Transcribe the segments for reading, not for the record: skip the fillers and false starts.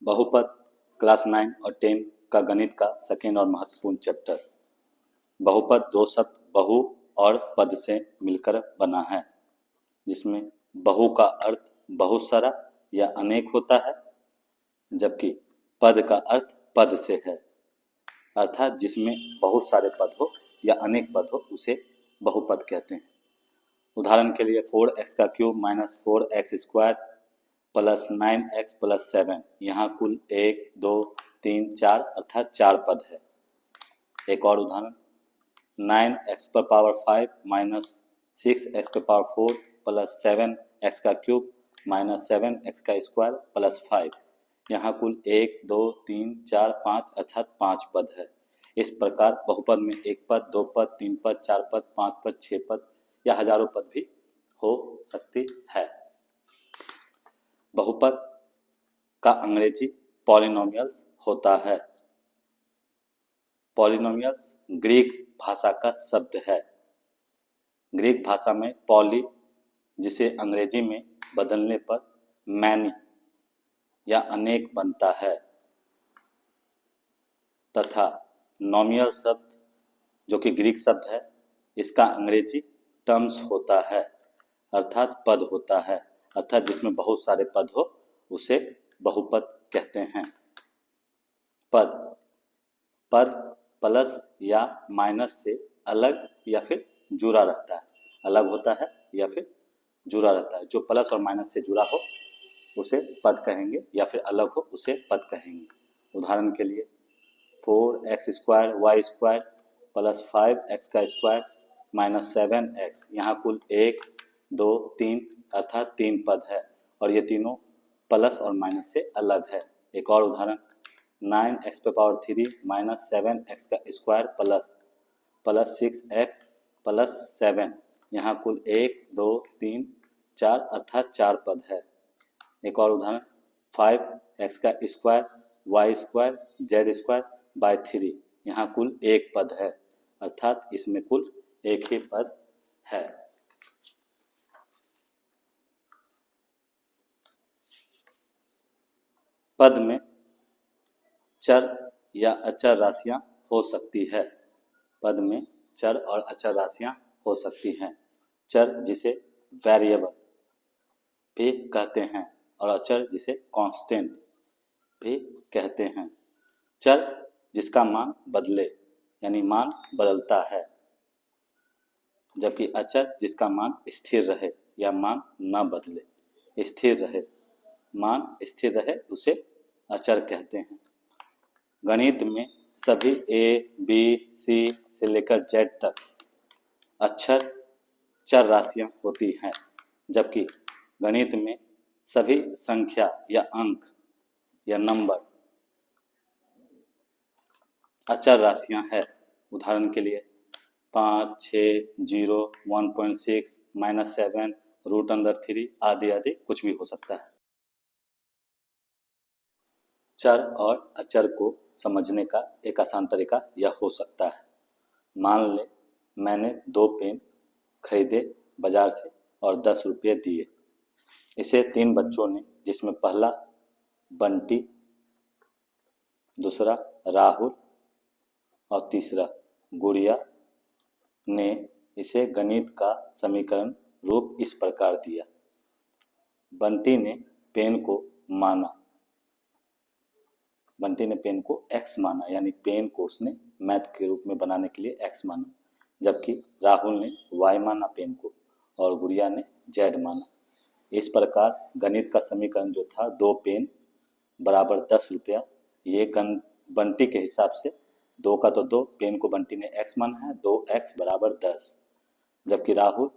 बहुपद क्लास 9 और 10 का गणित का सेकेंड और महत्वपूर्ण चैप्टर। बहुपद दो शब्द बहु और पद से मिलकर बना है, जिसमें बहु का अर्थ बहुत सारा या अनेक होता है, जबकि पद का अर्थ पद से है, अर्थात जिसमें बहुत सारे पद हो या अनेक पद हो उसे बहुपद कहते हैं। उदाहरण के लिए 4x का cube minus 4x square plus 9x plus 7, यहाँ कुल 1 2 3 4 अर्थात 4 पद है। एक और उदाहरण 9x पर पावर 5 माइनस 6x पर पावर 4 प्लस 7x का क्यूब माइनस 7x का स्क्वायर प्लस 5, यहाँ कुल 1 2 3 4 5 अर्थात 5 पद है। इस प्रकार बहुपद में एक पद, दो पद, तीन पद, चार पद, पांच पद, 6 पद या हजारों पद भी हो सकती है। बहुपद का अंग्रेजी पॉलिनोमियल्स होता है। पॉलिनोमियल्स ग्रीक भाषा का शब्द है। ग्रीक भाषा में पॉली, जिसे अंग्रेजी में बदलने पर मैनी या अनेक बनता है, तथा नोमियल शब्द जो कि ग्रीक शब्द है, इसका अंग्रेजी टर्म्स होता है, अर्थात पद होता है, अर्थात जिसमें बहुत सारे पद हो उसे बहुपद कहते हैं। पद पद प्लस या माइनस से अलग या फिर जुड़ा रहता है, अलग होता है या फिर जुड़ा रहता है। जो प्लस और माइनस से जुड़ा हो उसे पद कहेंगे, या फिर अलग हो उसे पद कहेंगे। उदाहरण के लिए 4x square y square plus 5x का स्क्वायर माइनस 7x, यहाँ कुल 1 2 3 अर्थात 3 पद है, और ये तीनों प्लस और माइनस से अलग है। एक और उदाहरण 9x पे पावर 3 माइनस 7x का स्क्वायर प्लस 6x प्लस 7, यहाँ कुल 1 2 3 4 अर्थात 4 पद है। एक और उदाहरण 5x का square y square z square by 3, यहाँ कुल 1 पद है, अर्थात इसमें कुल एक ही पद है। पद में चर या अचर राशियां हो सकती है। पद में चर और अचर राशियां हो सकती हैं। चर जिसे वेरिएबल भी कहते हैं और अचर जिसे कांस्टेंट भी कहते हैं। चर जिसका मान बदले यानी मान बदलता है, जबकि अचर जिसका मान स्थिर रहे या मान न बदले, स्थिर रहे, मान स्थिर रहे उसे अचर कहते हैं। गणित में सभी a, b, c से लेकर z तक अक्षर चर राशियां होती हैं, जबकि गणित में सभी संख्या या अंक या नंबर अचर राशियां हैं। उदाहरण के लिए 5 6 0 1.6 -7 √3 आदि आदि कुछ भी हो सकता है। चर और अचर को समझने का एक आसान तरीका यह हो सकता है। मान ले मैंने 2 पेन खरीदे बाजार से और 10 रुपये दिए। इसे 3 बच्चों ने, जिसमें पहला बंटी, दूसरा राहुल और तीसरा गुड़िया, ने इसे गणित का समीकरण रूप इस प्रकार दिया। बंटी ने पेन को माना, बंटी ने पेन को x माना, यानी पेन को उसने मैथ के रूप में बनाने के लिए x माना, जबकि राहुल ने y माना पेन को और गुड़िया ने z माना। इस प्रकार गणित का समीकरण जो था 2 पेन बराबर 10 रुपया, ये बंटी के हिसाब से 2 का तो 2, पेन को बंटी ने x माना है, 2x बराबर 10, जबकि राहुल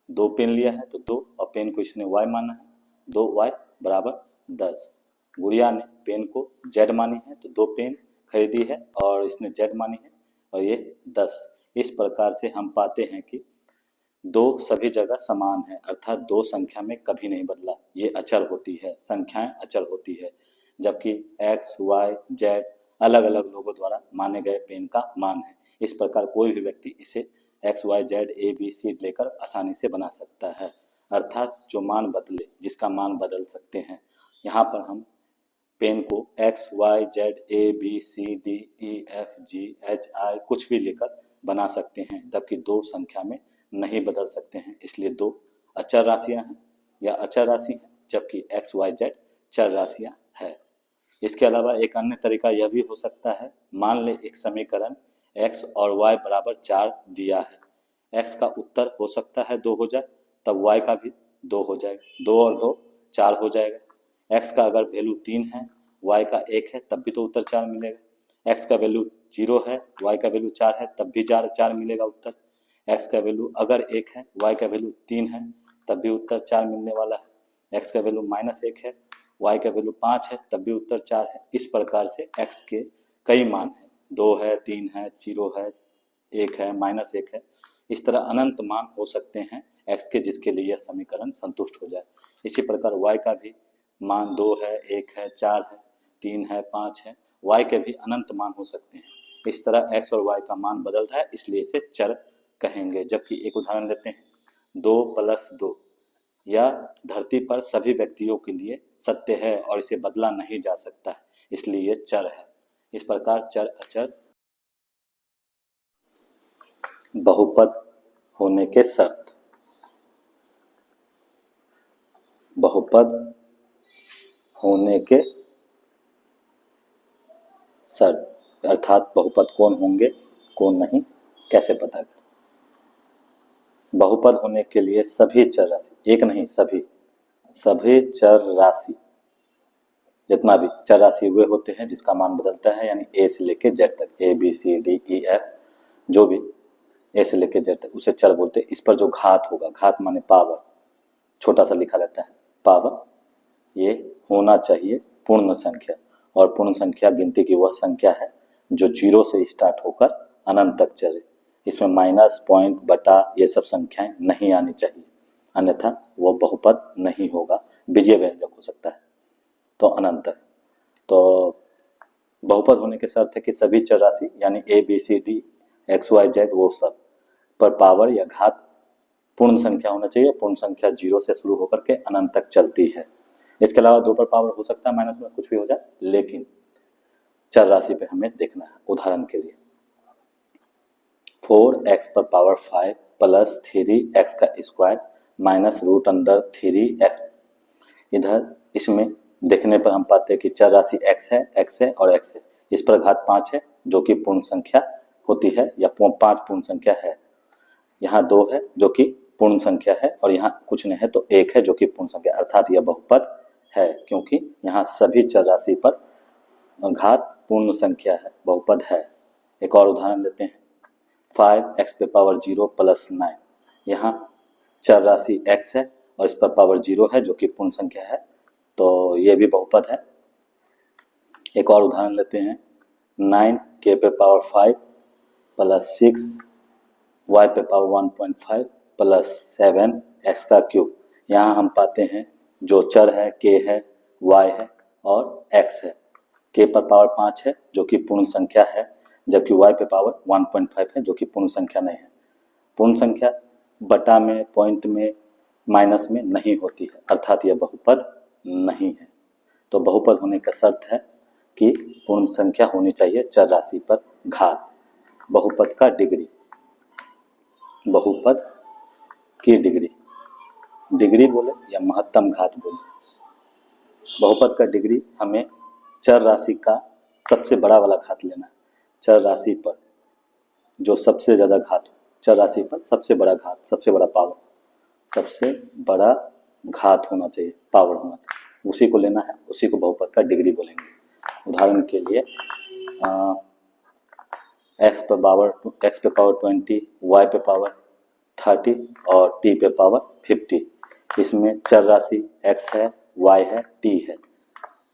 2 पेन लिया है तो 2 और पेन को इसने y माना है, 2y बराबर 10। गुड़िया ने पेन को z मानी है तो 2 पेन खरीदी है और इसने z मानी है और ये 10। इस प्रकार से हम पाते हैं कि 2 सभी जगह समान है, अर्थात 2 संख्या में कभी नहीं बदला। ये अचर होती है, संख्याएं अचर होती है, जबकि x, y, z अलग अलग लोगों द्वारा माने गए पेन का मान है। इस प्रकार कोई भी व्यक्ति इसे x, y, z, a, b, c लेकर आसानी से बना सकता है, अर्थात जो मान बदले, जिसका मान बदल सकते हैं। यहाँ पर हम पेन को x y z a b c d e f g h i कुछ भी लेकर बना सकते हैं, जबकि दो संख्या में नहीं बदल सकते हैं। इसलिए दो अचर राशियां हैं या अचर राशि है, जबकि एक्स वाई जेड चर राशियां है। इसके अलावा एक अन्य तरीका यह भी हो सकता है, मान ले एक समीकरण x और y बराबर 4 दिया है, x का उत्तर हो सकता है 2 हो जाए, तब y का भी 2 हो जाएगा, 2 और 2 4 हो जाएगा। x का अगर वैल्यू 3 है, y का 1 है, तब भी तो उत्तर 4 मिलेगा। x का वैल्यू 0 है, y का वैल्यू 4 है, तब भी 4 मिलेगा उत्तर। x का वैल्यू अगर 1 है, y का वैल्यू 3 है, तब भी उत्तर 4 मिलने वाला है। x का वैल्यू -1 है, y का वैल्यू 5 है, तब भी उत्तर 4 है। इस प्रकार से x के कई मान हैं, 2 है, 3 है, 0 है, 1 है, -1 है। इस तरह अनंत मान हो सकते हैं x के, जिसके लिए यह समीकरण संतुष्ट हो जाए। इसी प्रकार y का भी मान 2 है, 1 है, 4 है, 3 है, 5 है, y के भी अनंत मान हो सकते हैं। इस तरह x और y का मान बदल रहा है, इसलिए इसे चर कहेंगे। जबकि एक उदाहरण लेते हैं, 2 + 2 यह धरती पर सभी व्यक्तियों के लिए सत्य है और इसे बदला नहीं जा सकता है, इसलिए यह चर है। इस प्रकार चर अचर बहुपद होने के शर्त। बहुपद होने के शर्त अर्थात बहुपद कौन होंगे कौन नहीं, कैसे पता करें। बहुपद होने के लिए सभी चर राशि, एक नहीं सभी चर राशि, जितना भी चर राशि हुए होते हैं जिसका मान बदलता है, यानी ए से लेके जेड तक, a b c d e f, जो भी ए से लेके जेड तक, उसे चर बोलते हैं। इस पर जो घात होगा, घात माने पावर, छोटा सा लिखा रहता है पावर, ये होना चाहिए पूर्ण संख्या। और पूर्ण संख्या गिनती की वह संख्या है जो 0 से स्टार्ट होकर अनंत तक चले। इसमें माइनस, पॉइंट, बटा ये सब संख्याएं नहीं आनी चाहिए, अन्यथा वो बहुपद नहीं होगा, बीजीय व्यंजक हो सकता है। तो अनंत तक, तो बहुपद होने के शर्त है कि सभी चर राशि यानी a b c d x y z वो सब पर पावर या घात पूर्ण संख्या होना चाहिए। पूर्ण संख्या 0 से शुरू होकर के अनंत तक चलती है। इसके अलावा 2 पर पावर हो सकता है, माइनस में कुछ भी हो जाए, लेकिन चर राशि पे हमें देखना है। उदाहरण के लिए 4x पर पावर 5 प्लस 3x का स्क्वायर माइनस √3x। इधर इसमें देखने पर हम पाते हैं कि चर राशि x है और x है। इस पर घात 5 है जो कि पूर्ण संख्या होती है या 5 पूर्ण संख्या है। यहाँ 2 है जो कि पूर्ण संख्या है और यहाँ कुछ नहीं है तो 1 है जो कि पूर्ण संख्या, अर्थात यह बहुपद है, क्योंकि यहाँ सभी चर राशि पर घात पूर्ण संख्या है, बहुपद है। एक और उदाहरण लेते हैं, 5x पे पावर 0 प्लस 9। यहाँ चर राशि x है और इस पर पावर 0 है जो कि पूर्ण संख्या है, तो ये भी बहुपद है। एक और उदाहरण लेते हैं, 9k पे पावर 5 प्लस 6 y पे पावर 1.5 प्लस 7 x का क्यूब। यहाँ हम पाते हैं जो चर है k है, y है और x है। k पर पावर 5 है जो कि पूर्ण संख्या है, जबकि y पे पावर 1.5 है जो कि पूर्ण संख्या नहीं है। पूर्ण संख्या बटा में, पॉइंट में, माइनस में नहीं होती है, अर्थात यह बहुपद नहीं है। तो बहुपद होने का शर्त है कि पूर्ण संख्या होनी चाहिए चर राशि पर घात। बहुपद का डिग्री, बहुपद की डिग्री बोले या महत्तम घात बोले, बहुपद का डिग्री हमें चर राशि का सबसे बड़ा वाला घात लेना है। चर राशि पर जो सबसे ज्यादा घात हो, चर राशि पर सबसे बड़ा घात, सबसे बड़ा पावर, सबसे बड़ा घात होना चाहिए, पावर होना चाहिए, उसी को लेना है, उसी को बहुपद का डिग्री बोलेंगे। उदाहरण के लिए x पे पावर 20, y पे पावर 30 और t पे पावर 50। इसमें चर राशि x है, y है, t है,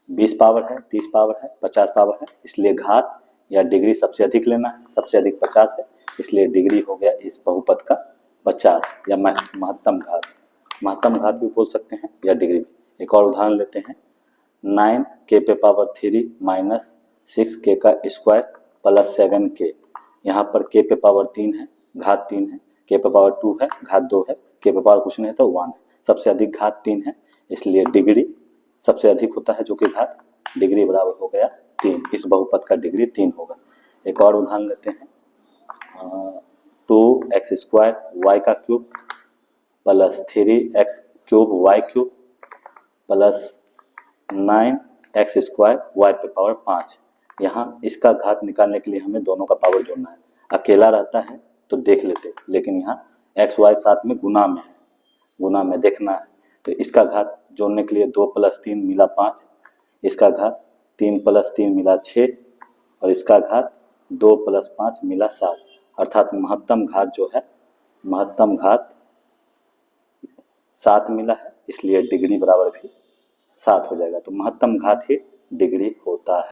20 पावर है, 30 पावर है, 50 पावर है, इसलिए घात या डिग्री सबसे अधिक लेना है। सबसे अधिक 50 है, इसलिए डिग्री हो गया इस बहुपद का 50 या महत्तम घात। महत्तम घात भी बोल सकते हैं या डिग्री भी। एक और उदाहरण लेते हैं, 9k पे पावर 3 माइनस 6k का स्क्वायर प्लस 7k। यहाँ पर k पे पावर 3 है, घात 3 है, k पे पावर 2 है, घात 2 है, k पे पावर कुछ नहीं है तो 1 है। सबसे अधिक घात 3 है, इसलिए डिग्री सबसे अधिक होता है जो कि घात डिग्री बराबर हो गया 3। इस बहुपद का डिग्री 3 होगा। एक और उदाहरण लेते हैं, 2x² y का cube plus 3x³ y cube plus 9x² y पे पावर 5। यहाँ इसका घात निकालने के लिए हमें दोनों का पावर जोड़ना है। अकेला रहता है तो देख लेते, लेकिन यहाँ x y साथ में गुना में है, गुना में देखना है। तो इसका घात जोड़ने के लिए 2 + 3 मिला 5, इसका घात 3 + 3 मिला 6 और इसका घात 2 + 5 मिला 7। अर्थात महत्तम घात जो है, महत्तम घात 7 मिला है, इसलिए डिग्री बराबर भी 7 हो जाएगा। तो महत्तम घात ही डिग्री होता है।